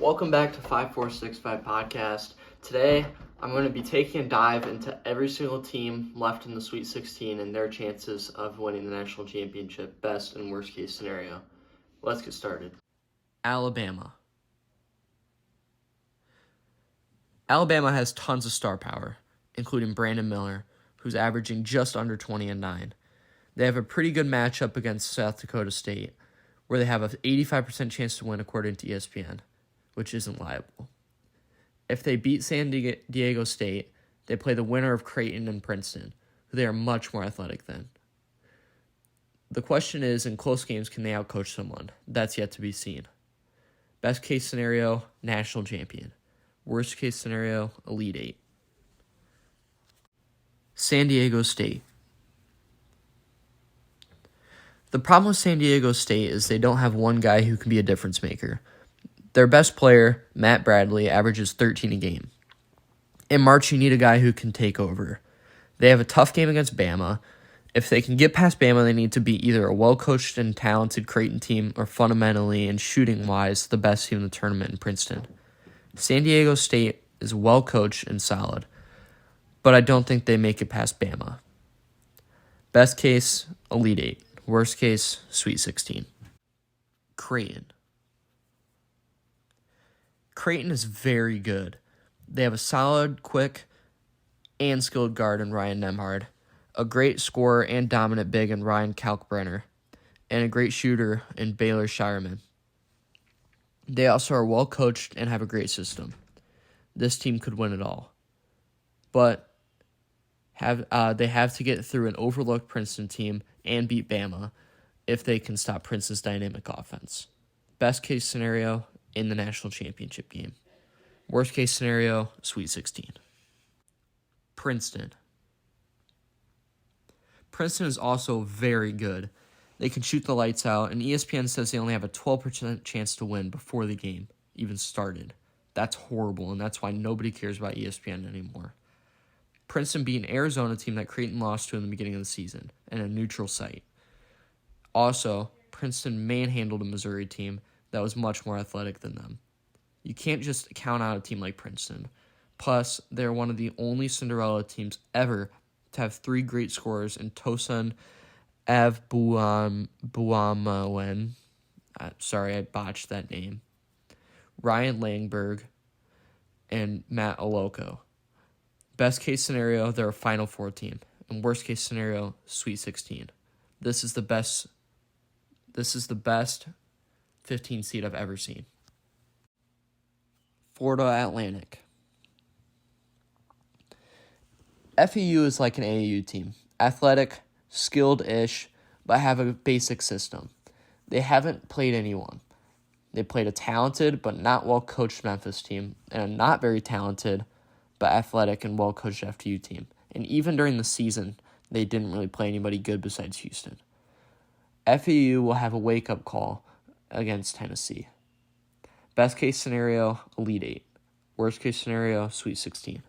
Welcome back to 5465 Podcast. Today, I'm going to be taking a dive into every single team left in the Sweet 16 and their chances of winning the national championship, best and worst case scenario. Let's get started. Alabama. Alabama has tons of star power, including Brandon Miller, who's averaging just under 20-9. They have a pretty good matchup against South Dakota State, where they have an 85% chance to win according to ESPN, which isn't liable. If they beat San Diego State, they play the winner of Creighton and Princeton, who they are much more athletic than. The question is, in close games, can they outcoach someone? That's yet to be seen. Best case scenario, national champion. Worst case scenario, Elite Eight. San Diego State. The problem with San Diego State is they don't have one guy who can be a difference maker. Their best player, Matt Bradley, averages 13 a game. In March, you need a guy who can take over. They have a tough game against Bama. If they can get past Bama, they need to be either a well-coached and talented Creighton team or fundamentally and shooting-wise the best team in the tournament in Princeton. San Diego State is well-coached and solid, but I don't think they make it past Bama. Best case, Elite Eight. Worst case, Sweet 16. Creighton. Creighton is very good. They have a solid, quick, and skilled guard in Ryan Nembhard, a great scorer and dominant big in Ryan Kalkbrenner, and a great shooter in Baylor Shireman. They also are well coached and have a great system. This team could win it all, but they have to get through an overlooked Princeton team and beat Bama if they can stop Princeton's dynamic offense. Best case scenario, in the national championship game. Worst case scenario, Sweet 16. Princeton. Princeton is also very good. They can shoot the lights out, and ESPN says they only have a 12% chance to win before the game even started. That's horrible, and that's why nobody cares about ESPN anymore. Princeton beat an Arizona team that Creighton lost to in the beginning of the season, in a neutral site. Also, Princeton manhandled a Missouri team that was much more athletic than them. You can't just count out a team like Princeton. Plus, they're one of the only Cinderella teams ever to have three great scorers in Tosin Avbuamawen. Sorry, I botched that name. Ryan Langberg and Matt Oloko. Best case scenario, they're a Final Four team. And worst case scenario, Sweet 16. This is the best 15 seed I've ever seen. Florida Atlantic. FAU is like an AAU team. Athletic, skilled-ish, but have a basic system. They haven't played anyone. They played a talented but not well-coached Memphis team and a not very talented but athletic and well-coached FAU team. And even during the season, they didn't really play anybody good besides Houston. FAU will have a wake-up call against Tennessee. Best case scenario, Elite Eight. Worst case scenario, Sweet 16.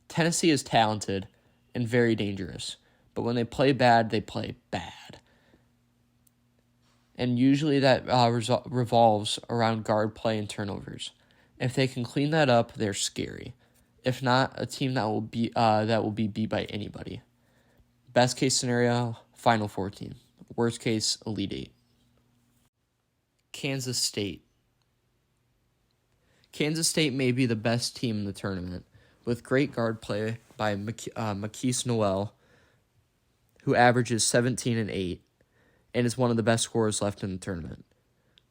Tennessee is talented and very dangerous, but when they play bad, they play bad. And usually that revolves around guard play and turnovers. If they can clean that up, they're scary. If not, a team that will be beat by anybody. Best case scenario, Final Four team. Worst case, Elite Eight. Kansas State. Kansas State may be the best team in the tournament, with great guard play by Marquise Noel, who averages 17 and 8, and is one of the best scorers left in the tournament.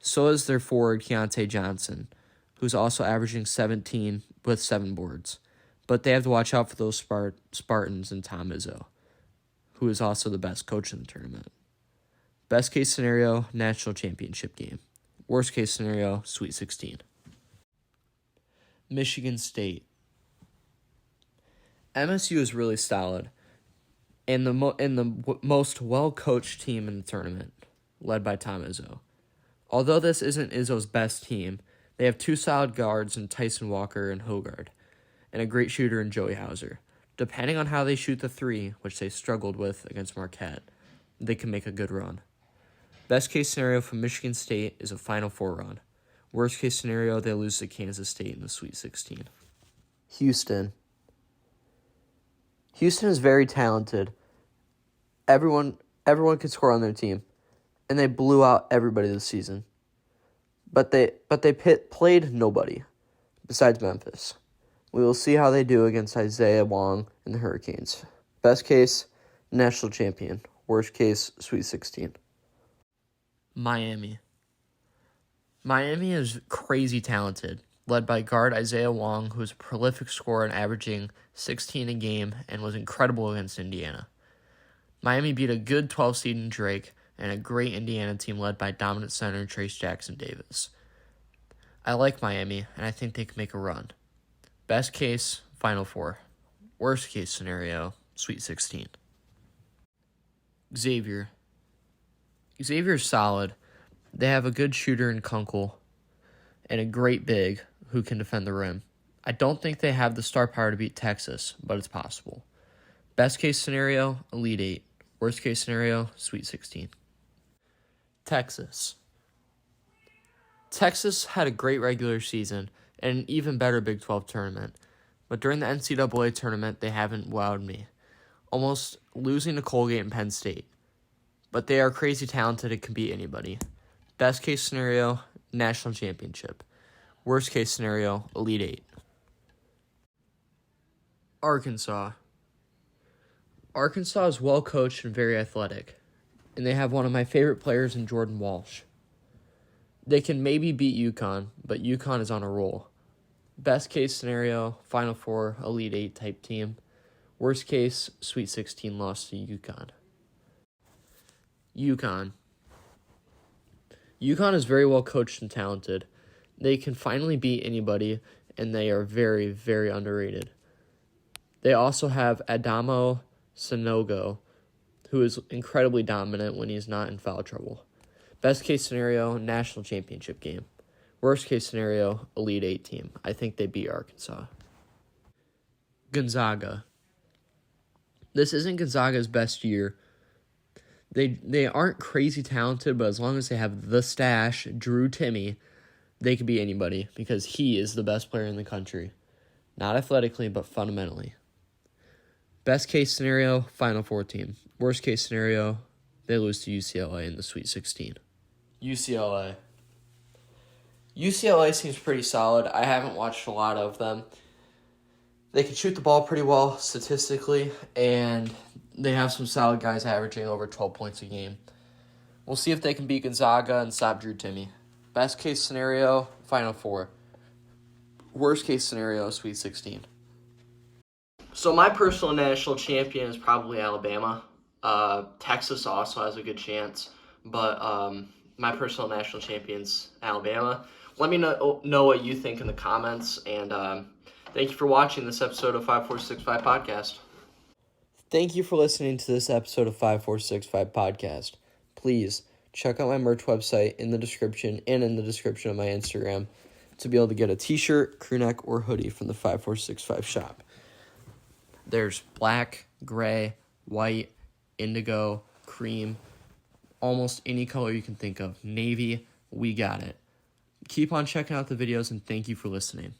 So is their forward, Keontae Johnson, who's also averaging 17 with 7 boards. But they have to watch out for those Spartans and Tom Izzo, who is also the best coach in the tournament. Best case scenario, national championship game. Worst case scenario, Sweet 16. Michigan State. MSU is really solid, and the most well-coached team in the tournament, led by Tom Izzo. Although this isn't Izzo's best team, they have 2 solid guards in Tyson Walker and Hogard, and a great shooter in Joey Hauser. Depending on how they shoot the 3, which they struggled with against Marquette, they can make a good run. Best case scenario for Michigan State is a Final Four run. Worst case scenario, they lose to Kansas State in the Sweet 16. Houston. Houston is very talented. Everyone can score on their team, and they blew out everybody this season. But they played nobody besides Memphis. We will see how they do against Isaiah Wong and the Hurricanes. Best case, national champion. Worst case, Sweet 16. Miami. Miami is crazy talented, led by guard Isaiah Wong, who is a prolific scorer and averaging 16 a game and was incredible against Indiana. Miami beat a good 12 seed in Drake and a great Indiana team led by dominant center Trace Jackson Davis. I like Miami, and I think they can make a run. Best case, Final Four. Worst case scenario, Sweet 16. Xavier. Xavier's solid. They have a good shooter in Kunkel and a great big who can defend the rim. I don't think they have the star power to beat Texas, but it's possible. Best case scenario, Elite 8. Worst case scenario, Sweet 16. Texas. Texas had a great regular season and an even better Big 12 tournament, but during the NCAA tournament, they haven't wowed me, almost losing to Colgate and Penn State. But they are crazy talented and can beat anybody. Best case scenario, national championship. Worst case scenario, Elite 8. Arkansas. Arkansas is well coached and very athletic, and they have one of my favorite players in Jordan Walsh. They can maybe beat UConn, but UConn is on a roll. Best case scenario, Final Four, Elite 8 type team. Worst case, Sweet 16 loss to UConn. UConn. UConn is very well coached and talented. They can finally beat anybody, and they are very, very underrated. They also have Adamo Sanogo, who is incredibly dominant when he's not in foul trouble. Best case scenario, national championship game. Worst case scenario, Elite 8 team. I think they beat Arkansas. Gonzaga. This isn't Gonzaga's best year. They aren't crazy talented, but as long as they have the stash, Drew Timme, they could beat anybody because he is the best player in the country. Not athletically, but fundamentally. Best case scenario, Final Four team. Worst case scenario, they lose to UCLA in the Sweet 16. UCLA. UCLA seems pretty solid. I haven't watched a lot of them. They can shoot the ball pretty well statistically, and they have some solid guys averaging over 12 points a game. We'll see if they can beat Gonzaga and stop Drew Timme. Best case scenario, Final Four. Worst case scenario, Sweet 16. So my personal national champion is probably Alabama. Texas also has a good chance, but my personal national champion's Alabama. Let me know what you think in the comments, and thank you for watching this episode of 5465 Podcast. Thank you for listening to this episode of 5465 Podcast. Please check out my merch website in the description and in the description of my Instagram to be able to get a t-shirt, crew neck, or hoodie from the 5465 shop. There's black, gray, white, indigo, cream, almost any color you can think of. Navy, we got it. Keep on checking out the videos, and thank you for listening.